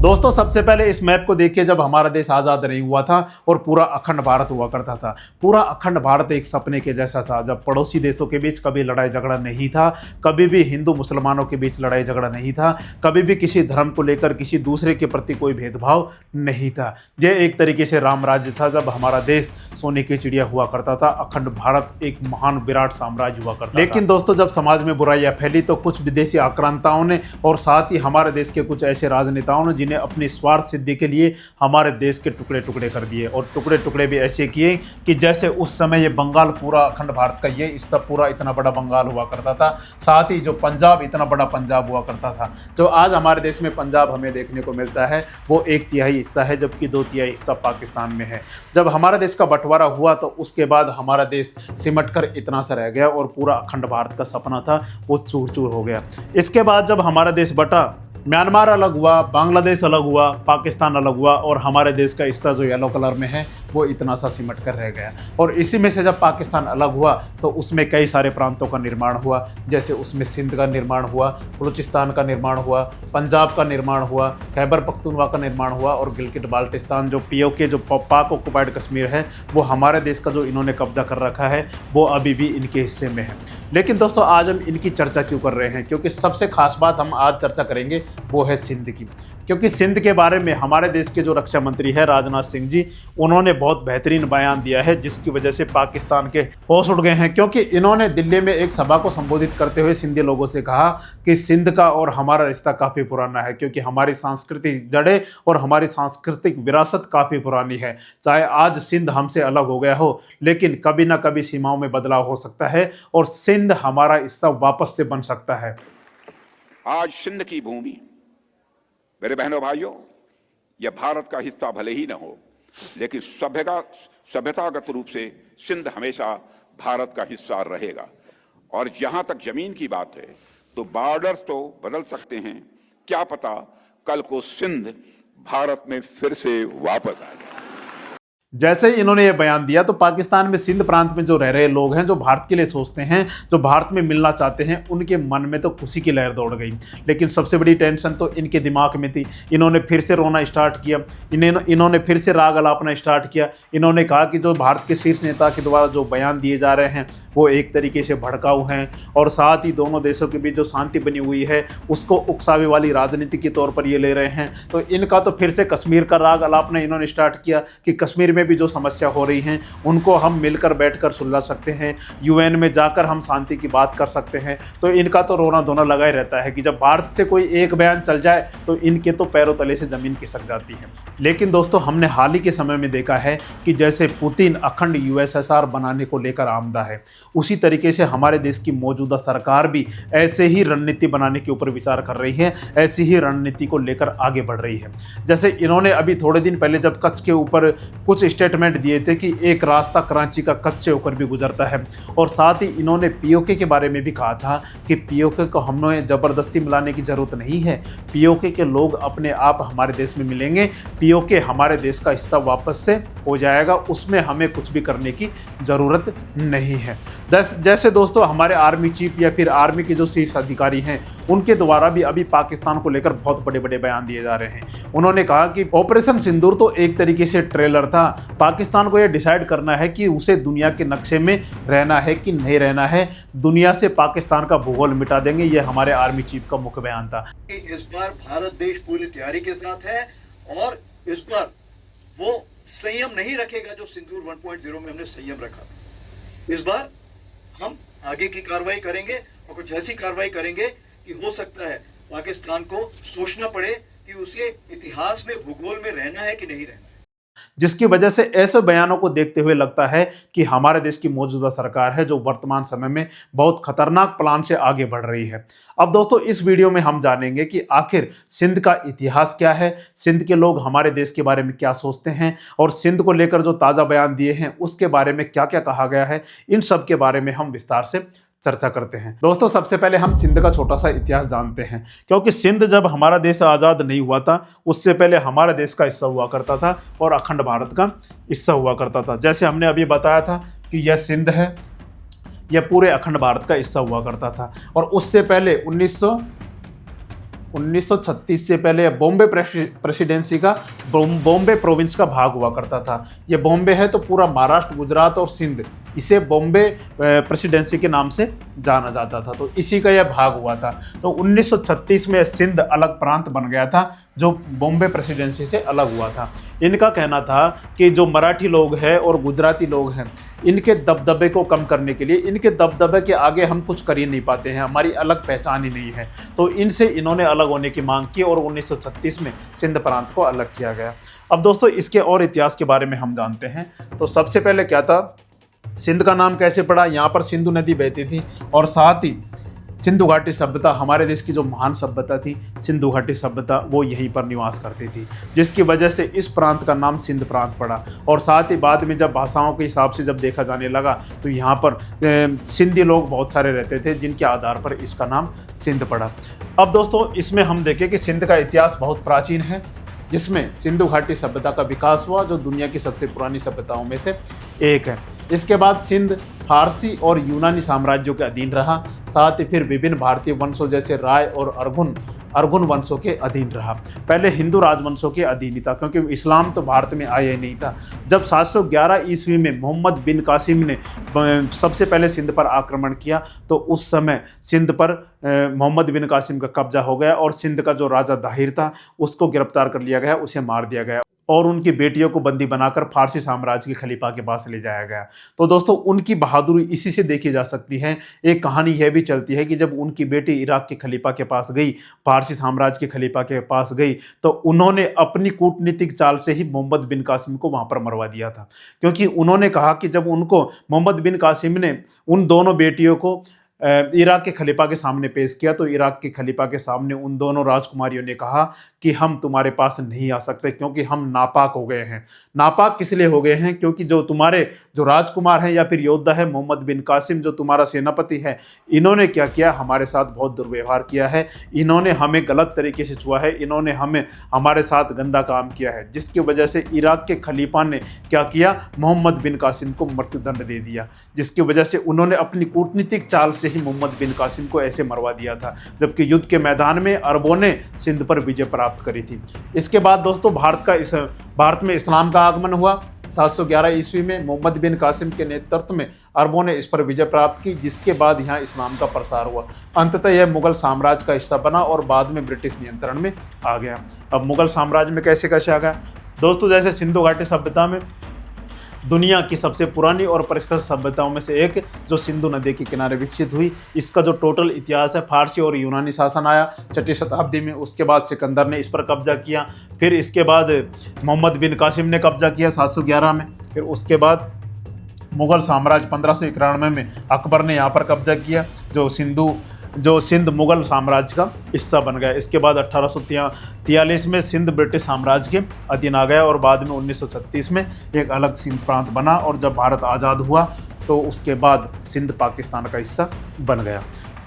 दोस्तों सबसे पहले इस मैप को देखिए, जब हमारा देश आज़ाद नहीं हुआ था और पूरा अखंड भारत हुआ करता था। पूरा अखंड भारत एक सपने के जैसा था, जब पड़ोसी देशों के बीच कभी लड़ाई झगड़ा नहीं था, कभी भी हिंदू मुसलमानों के बीच लड़ाई झगड़ा नहीं था, कभी भी किसी धर्म को लेकर किसी दूसरे के प्रति कोई भेदभाव नहीं था। यह एक तरीके से राम राज्य था, जब हमारा देश सोने की चिड़िया हुआ करता था। अखंड भारत एक महान विराट साम्राज्य हुआ करता था। लेकिन दोस्तों जब समाज में बुराइयां फैली तो कुछ विदेशी आक्रांताओं ने और साथ ही हमारे देश के कुछ ऐसे राजनेताओं ने जिन्हें अपनी स्वार्थ सिद्धि के लिए हमारे देश के टुकड़े टुकड़े कर दिए, और टुकड़े टुकड़े भी ऐसे किए कि जैसे उस समय ये बंगाल पूरा अखंड भारत का ये हिस्सा पूरा इतना बड़ा बंगाल हुआ करता था, साथ ही जो पंजाब इतना बड़ा पंजाब हुआ करता था। जो आज हमारे देश में पंजाब हमें देखने को मिलता है वो 1/3 हिस्सा है, जबकि 2/3 हिस्सा पाकिस्तान में है। जब हमारा देश का बंटवारा हुआ तो उसके बाद हमारा देश सिमट कर इतना सा रह गया और पूरा अखंड भारत का सपना था वो चूर चूर हो गया। इसके बाद जब हमारा देश बटा, म्यांमार अलग हुआ, बांग्लादेश अलग हुआ, पाकिस्तान अलग हुआ और हमारे देश का हिस्सा जो येलो कलर में है वो इतना सा सिमट कर रह गया। और इसी में से जब पाकिस्तान अलग हुआ तो उसमें कई सारे प्रांतों का निर्माण हुआ, जैसे उसमें सिंध का निर्माण हुआ, बलूचिस्तान का निर्माण हुआ, पंजाब का निर्माण हुआ, खैबर पख्तूनख्वा का निर्माण हुआ और गिलगिट बाल्टिस्तान जो पीओके जो पाक ऑक्युपाइड कश्मीर है वो हमारे देश का जो इन्होंने कब्जा कर रखा है वो अभी भी इनके हिस्से में है। लेकिन दोस्तों आज हम इनकी चर्चा क्यों कर रहे हैं, क्योंकि सबसे खास बात हम आज चर्चा करेंगे वो है सिंध की। क्योंकि सिंध के बारे में हमारे देश के जो रक्षा मंत्री है राजनाथ सिंह जी, उन्होंने बहुत बेहतरीन बयान दिया है, जिसकी वजह से पाकिस्तान के होश उड़ गए हैं। क्योंकि इन्होंने दिल्ली में एक सभा को संबोधित करते हुए सिंधी लोगों से कहा कि सिंध का और हमारा रिश्ता काफ़ी पुराना है, क्योंकि हमारी सांस्कृतिक जड़ें और हमारी सांस्कृतिक विरासत काफ़ी पुरानी है। चाहे आज सिंध हमसे अलग हो गया हो, लेकिन कभी ना कभी सीमाओं में बदलाव हो सकता है और सिंध हमारा हिस्सा वापस से बन सकता है। आज सिंध की भूमि मेरे बहनों भाइयों, यह भारत का हिस्सा भले ही न हो, लेकिन सभ्यतागत रूप से सिंध हमेशा भारत का हिस्सा रहेगा। और जहां तक जमीन की बात है तो बॉर्डर्स तो बदल सकते हैं, क्या पता कल को सिंध भारत में फिर से वापस आ जाए। जैसे ही इन्होंने ये बयान दिया तो पाकिस्तान में सिंध प्रांत में जो रह रहे लोग हैं, जो भारत के लिए सोचते हैं, जो भारत में मिलना चाहते हैं, उनके मन में तो खुशी की लहर दौड़ गई। लेकिन सबसे बड़ी टेंशन तो इनके दिमाग में थी। इन्होंने फिर से रोना स्टार्ट किया, इन्होंने फिर से राग अलापना स्टार्ट किया। इन्होंने कहा कि जो भारत के शीर्ष नेता के द्वारा जो बयान दिए जा रहे हैं वो एक तरीके से भड़काऊ हैं, और साथ ही दोनों देशों के बीच जो शांति बनी हुई है उसको उकसावे वाली राजनीति के तौर पर ये ले रहे हैं। तो इनका तो फिर से कश्मीर का राग अलापना इन्होंने स्टार्ट किया कि कश्मीर में भी जो समस्या हो रही हैं उनको हम मिलकर बैठकर सुलझा सकते हैं, यूएन में जाकर हम शांति की बात कर सकते हैं। तो इनका तो रोना धोना लगा ही रहता है कि जब भारत से कोई एक बयान चल जाए तो इनके तो पैरों तले से जमीन खिसक जाती है। लेकिन दोस्तों हमने हाल ही के समय में देखा है कि जैसे पुतिन अखंड यूएसएसआर बनाने को लेकर आमदा है, उसी तरीके से हमारे देश की मौजूदा सरकार भी ऐसे ही रणनीति बनाने के ऊपर विचार कर रही है, ऐसी ही रणनीति को लेकर आगे बढ़ रही है। जैसे इन्होंने अभी थोड़े दिन पहले जब कच्छ के ऊपर कुछ स्टेटमेंट दिए थे कि एक रास्ता कराची का कच्छ से होकर भी गुजरता है, और साथ ही इन्होंने पीओके के बारे में भी कहा था कि पीओके को हमें जबरदस्ती मिलाने की जरूरत नहीं है, पीओके के लोग अपने आप हमारे देश में मिलेंगे, पीओके हमारे देश का हिस्सा वापस से हो जाएगा, उसमें हमें कुछ भी करने की जरूरत नहीं है। जैसे दोस्तों हमारे आर्मी चीफ या फिर आर्मी के जो शीर्ष अधिकारी हैं उनके द्वारा भी अभी पाकिस्तान को लेकर बहुत बड़े बड़े बयान दिए जा रहे हैं। उन्होंने कहा कि ऑपरेशन सिंदूर तो एक तरीके से ट्रेलर था, पाकिस्तान को यह डिसाइड करना है कि उसे दुनिया के नक्शे में रहना है कि नहीं रहना है, दुनिया से पाकिस्तान का भूगोल मिटा देंगे। यह हमारे आर्मी चीफ का मुख्य बयान था। इस बार भारत देश पूरी तैयारी के साथ है और इस बार वो संयम नहीं रखेगा जो सिंदूर 1.0 में हमने संयम रखा। इस बार हम आगे की कार्रवाई करेंगे और कुछ ऐसी कार्रवाई करेंगे कि हो सकता है पाकिस्तान को सोचना पड़े कि उसे इतिहास में भूगोल में रहना है कि नहीं रहना है। जिसकी वजह से ऐसे बयानों को देखते हुए लगता है कि हमारे देश की मौजूदा सरकार है जो वर्तमान समय में बहुत खतरनाक प्लान से आगे बढ़ रही है। अब दोस्तों इस वीडियो में हम जानेंगे कि आखिर सिंध का इतिहास क्या है, सिंध के लोग हमारे देश के बारे में क्या सोचते हैं, और सिंध को लेकर जो ताज़ा बयान दिए हैं उसके बारे में क्या क्या कहा गया है, इन सब के बारे में हम विस्तार से चर्चा करते हैं। दोस्तों सबसे पहले हम सिंध का छोटा सा इतिहास जानते हैं, क्योंकि सिंध जब हमारा देश आज़ाद नहीं हुआ था उससे पहले हमारे देश का हिस्सा हुआ करता था और अखंड भारत का हिस्सा हुआ करता था। जैसे हमने अभी बताया था कि यह सिंध है, यह पूरे अखंड भारत का हिस्सा हुआ करता था। और उससे पहले 1936 से पहले बॉम्बे प्रेसिडेंसी का बॉम्बे प्रोविंस का भाग हुआ करता था। ये बॉम्बे है तो पूरा महाराष्ट्र, गुजरात और सिंध इसे बॉम्बे प्रेसिडेंसी के नाम से जाना जाता था। तो इसी का यह भाग हुआ था। तो 1936 में सिंध अलग प्रांत बन गया था जो बॉम्बे प्रेसिडेंसी से अलग हुआ था। इनका कहना था कि जो मराठी लोग हैं और गुजराती लोग हैं, इनके दबदबे को कम करने के लिए, इनके दबदबे के आगे हम कुछ कर ही नहीं पाते हैं, हमारी अलग पहचान ही नहीं है। तो इनसे इन्होंने अलग होने की मांग की और 1936 में सिंध प्रांत को अलग किया गया। अब दोस्तों इसके और इतिहास के बारे में हम जानते हैं। तो सबसे पहले क्या था, सिंध का नाम कैसे पड़ा, यहाँ पर सिंधु नदी बहती थी और साथ ही सिंधु घाटी सभ्यता, हमारे देश की जो महान सभ्यता थी सिंधु घाटी सभ्यता, वो यहीं पर निवास करती थी, जिसकी वजह से इस प्रांत का नाम सिंध प्रांत पड़ा। और साथ ही बाद में जब भाषाओं के हिसाब से जब देखा जाने लगा तो यहाँ पर सिंधी लोग बहुत सारे रहते थे, जिनके आधार पर इसका नाम सिंध पड़ा। अब दोस्तों इसमें हम देखें कि सिंध का इतिहास बहुत प्राचीन है, जिसमें सिंधु घाटी सभ्यता का विकास हुआ जो दुनिया की सबसे पुरानी सभ्यताओं में से एक है। इसके बाद सिंध फारसी और यूनानी साम्राज्यों के अधीन रहा, साथ ही फिर विभिन्न भारतीय वंशों जैसे राय और अर्गुन वंशों के अधीन रहा। पहले हिंदू राजवंशों के अधीन ही था, क्योंकि इस्लाम तो भारत में आया ही नहीं था। जब 711 ईस्वी में मोहम्मद बिन कासिम ने सबसे पहले सिंध पर आक्रमण किया तो उस समय सिंध पर मोहम्मद बिन कासिम का कब्जा हो गया और सिंध का जो राजा दाहिर था उसको गिरफ्तार कर लिया गया, उसे मार दिया गया और उनकी बेटियों को बंदी बनाकर फारसी साम्राज्य के खलीफा के पास ले जाया गया। तो दोस्तों उनकी बहादुरी इसी से देखी जा सकती है। एक कहानी यह भी चलती है कि जब उनकी बेटी इराक के खलीफा के पास गई, फारसी साम्राज्य के खलीफा के पास गई, तो उन्होंने अपनी कूटनीतिक चाल से ही मोहम्मद बिन कासिम को वहाँ पर मरवा दिया था। क्योंकि उन्होंने कहा कि जब उनको मोहम्मद बिन कासिम ने उन दोनों बेटियों को इराक के खलीफा के सामने पेश किया तो इराक के खलीफा के सामने उन दोनों राजकुमारियों ने कहा कि हम तुम्हारे पास नहीं आ सकते क्योंकि हम नापाक हो गए हैं। नापाक किस लिए हो गए हैं? क्योंकि जो तुम्हारे जो राजकुमार हैं या फिर योद्धा है मोहम्मद बिन कासिम, जो तुम्हारा सेनापति है, इन्होंने क्या किया, हमारे साथ बहुत दुर्व्यवहार किया है, इन्होंने हमें गलत तरीके से छुआ है, इन्होंने हमारे साथ गंदा काम किया है, जिसकी वजह से इराक के खलीफा ने क्या किया, मोहम्मद बिन कासिम को मृत्युदंड दे दिया। जिसकी वजह से उन्होंने अपनी कूटनीतिक चाल से ही मोहम्मद बिन कासिम को ऐसे मरवा दिया था, जबकि युद्ध के मैदान में अरबों ने सिंध पर विजय प्राप्त करी थी। इसके बाद दोस्तों भारत में इस्लाम का आगमन हुआ 711 ईस्वी में। मोहम्मद बिन कासिम के नेतृत्व में अरबों ने इस पर विजय प्राप्त की, जिसके बाद यहाँ इस्लाम का प्रसार हुआ। अंततः यह मुगल साम्राज्य का हिस्सा बना और बाद में ब्रिटिश नियंत्रण में आ गया। अब मुगल साम्राज्य में कैसे कैसे आ गया दोस्तों, जैसे सिंधु घाटी सभ्यता में दुनिया की सबसे पुरानी और परिष्कृत सभ्यताओं में से एक जो सिंधु नदी के किनारे विकसित हुई, इसका जो टोटल इतिहास है, फारसी और यूनानी शासन आया 6वीं शताब्दी में, उसके बाद सिकंदर ने इस पर कब्जा किया, फिर इसके बाद मोहम्मद बिन कासिम ने कब्जा किया 711 में, फिर उसके बाद मुगल साम्राज्य 1591 में अकबर ने यहाँ पर कब्जा किया, जो सिंध मुगल साम्राज्य का हिस्सा बन गया। इसके बाद 1843 में सिंध ब्रिटिश साम्राज्य के अधीन आ गया और बाद में 1936 में एक अलग सिंध प्रांत बना और जब भारत आज़ाद हुआ तो उसके बाद सिंध पाकिस्तान का हिस्सा बन गया।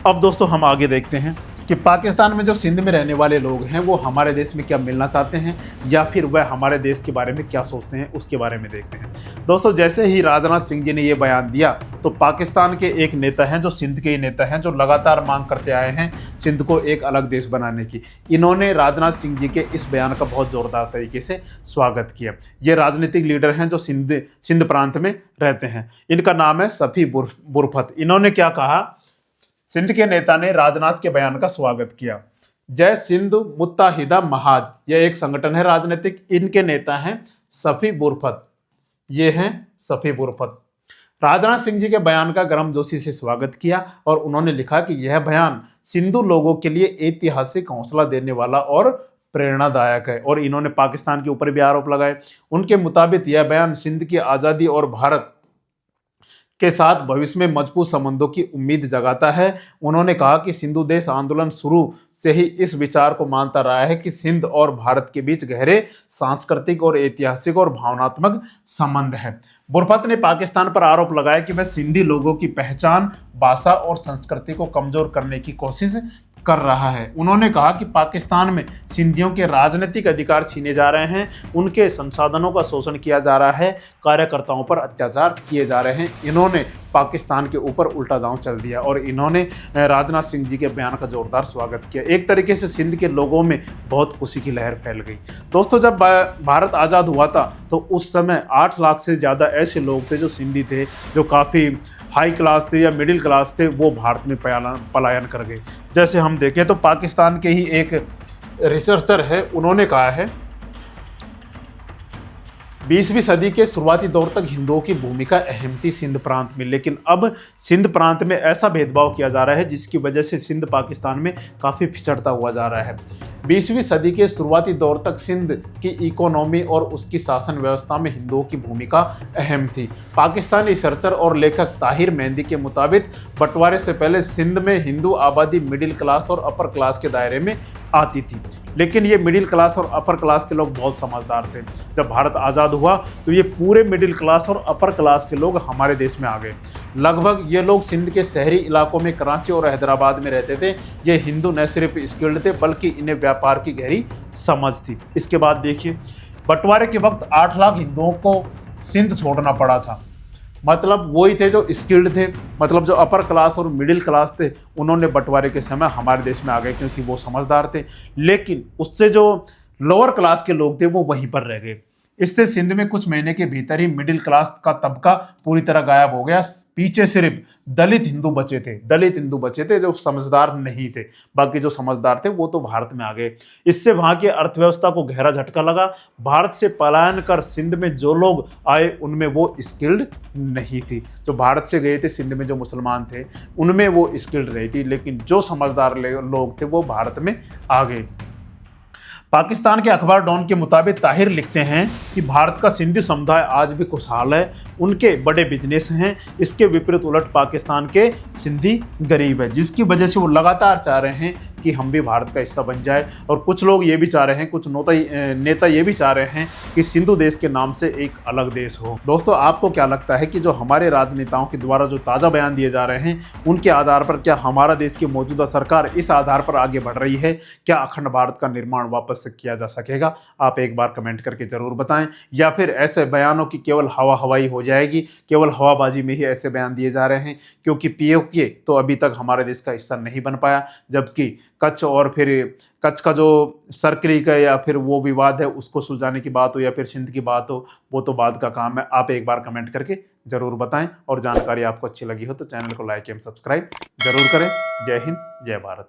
अब दोस्तों हम आगे देखते हैं कि पाकिस्तान में जो सिंध में रहने वाले लोग हैं वो हमारे देश में क्या मिलना चाहते हैं या फिर वह हमारे देश के बारे में क्या सोचते हैं, उसके बारे में देखते हैं। दोस्तों जैसे ही राजनाथ सिंह जी ने ये बयान दिया तो पाकिस्तान के एक नेता हैं जो सिंध के ही नेता हैं, जो लगातार मांग करते आए हैं सिंध को एक अलग देश बनाने की, इन्होंने राजनाथ सिंह जी के इस बयान का बहुत ज़ोरदार तरीके से स्वागत किया। ये राजनीतिक लीडर हैं जो सिंध प्रांत में रहते हैं, इनका नाम है सफ़ी बुरफत। इन्होंने क्या कहा, सिंध के नेता ने राजनाथ के बयान का स्वागत किया। जय सिंध मुत्ताहिदा महाज, यह एक संगठन है राजनीतिक, इनके नेता हैं सफ़ी बुरफत। ये हैं सफ़ी बुरफत। राजनाथ सिंह जी के बयान का गर्मजोशी से स्वागत किया और उन्होंने लिखा कि यह बयान सिंधु लोगों के लिए ऐतिहासिक हौसला देने वाला और प्रेरणादायक है। और इन्होंने पाकिस्तान के ऊपर भी आरोप लगाए। उनके मुताबिक यह बयान सिंध की आज़ादी और भारत के साथ भविष्य में मजबूत संबंधों की उम्मीद जगाता है। उन्होंने कहा कि सिंधु देश आंदोलन शुरू से ही इस विचार को मानता रहा है कि सिंध और भारत के बीच गहरे सांस्कृतिक और ऐतिहासिक और भावनात्मक संबंध है। बुरफत ने पाकिस्तान पर आरोप लगाया कि वह सिंधी लोगों की पहचान, भाषा और संस्कृति को कमजोर करने की कोशिश कर रहा है। उन्होंने कहा कि पाकिस्तान में सिंधियों के राजनीतिक अधिकार छीने जा रहे हैं, उनके संसाधनों का शोषण किया जा रहा है, कार्यकर्ताओं पर अत्याचार किए जा रहे हैं। इन्होंने पाकिस्तान के ऊपर उल्टा दांव चल दिया और इन्होंने राजनाथ सिंह जी के बयान का जोरदार स्वागत किया। एक तरीके से सिंध के लोगों में बहुत खुशी की लहर फैल गई। दोस्तों, जब भारत आज़ाद हुआ था तो उस समय 8 लाख से ज़्यादा ऐसे लोग थे जो सिंधी थे, जो काफ़ी हाई क्लास थे या मिडिल क्लास थे, वो भारत में पलायन कर गए। जैसे हम देखें तो पाकिस्तान के ही एक रिसर्चर है, उन्होंने कहा है 20वीं सदी के शुरुआती दौर तक हिंदुओं की भूमिका अहम थी सिंध प्रांत में, लेकिन अब सिंध प्रांत में ऐसा भेदभाव किया जा रहा है जिसकी वजह से सिंध पाकिस्तान में काफ़ी पिछड़ता हुआ जा रहा है। 20वीं सदी के शुरुआती दौर तक सिंध की इकोनॉमी और उसकी शासन व्यवस्था में हिंदुओं की भूमिका अहम थी। पाकिस्तानी रिसर्चर और लेखक ताहिर मेहंदी के मुताबिक बंटवारे से पहले सिंध में हिंदू आबादी मिडिल क्लास और अपर क्लास के दायरे में आती थी, लेकिन ये मिडिल क्लास और अपर क्लास के लोग बहुत समझदार थे। जब भारत आज़ाद हुआ तो ये पूरे मिडिल क्लास और अपर क्लास के लोग हमारे देश में आ गए। लगभग ये लोग सिंध के शहरी इलाकों में कराची और हैदराबाद में रहते थे। ये हिंदू न सिर्फ स्किल्ड थे बल्कि इन्हें व्यापार की गहरी समझ थी। इसके बाद देखिए, बंटवारे के वक्त 8 लाख हिंदुओं को सिंध छोड़ना पड़ा था। मतलब वही थे जो स्किल्ड थे, मतलब जो अपर क्लास और मिडिल क्लास थे, उन्होंने बंटवारे के समय हमारे देश में आ गए क्योंकि वो समझदार थे। लेकिन उससे जो लोअर क्लास के लोग थे वो वहीं पर रह गए। इससे सिंध में कुछ महीने के भीतर ही मिडिल क्लास का तबका पूरी तरह गायब हो गया। पीछे सिर्फ दलित हिंदू बचे थे जो समझदार नहीं थे। बाकी जो समझदार थे वो तो भारत में आ गए। इससे वहाँ की अर्थव्यवस्था को गहरा झटका लगा। भारत से पलायन कर सिंध में जो लोग आए उनमें वो स्किल्ड नहीं थी। जो भारत से गए थे सिंध में जो मुसलमान थे उनमें वो स्किल्ड नहीं थी, लेकिन जो समझदार लोग थे वो भारत में आ गए। पाकिस्तान के अखबार डॉन के मुताबिक ताहिर लिखते हैं कि भारत का सिंधी समुदाय आज भी खुशहाल है, उनके बड़े बिजनेस हैं। इसके विपरीत उलट पाकिस्तान के सिंधी गरीब है, जिसकी वजह से वो लगातार चाह रहे हैं कि हम भी भारत का हिस्सा बन जाए। और कुछ लोग ये भी चाह रहे हैं, कुछ नेता ये भी चाह रहे हैं कि सिंधु देश के नाम से एक अलग देश हो। दोस्तों, आपको क्या लगता है कि जो हमारे राजनेताओं के द्वारा जो ताज़ा बयान दिए जा रहे हैं उनके आधार पर क्या हमारा देश की मौजूदा सरकार इस आधार पर आगे बढ़ रही है? क्या अखंड भारत का निर्माण वापस से किया जा सकेगा? आप एक बार कमेंट करके जरूर बताएं। या फिर ऐसे बयानों की केवल हवाई हो जाएगी, केवल हवाबाजी में ही ऐसे बयान दिए जा रहे हैं? क्योंकि पीओके तो अभी तक हमारे देश का हिस्सा नहीं बन पाया, जबकि कच्छ और फिर कच्छ का जो सरकरी का या फिर वो विवाद है उसको सुलझाने की बात हो या फिर सिंध की बात हो, वो तो बाद का काम है। आप एक बार कमेंट करके जरूर बताएं और जानकारी आपको अच्छी लगी हो तो चैनल को लाइक एवं सब्सक्राइब जरूर करें। जय हिंद, जय भारत।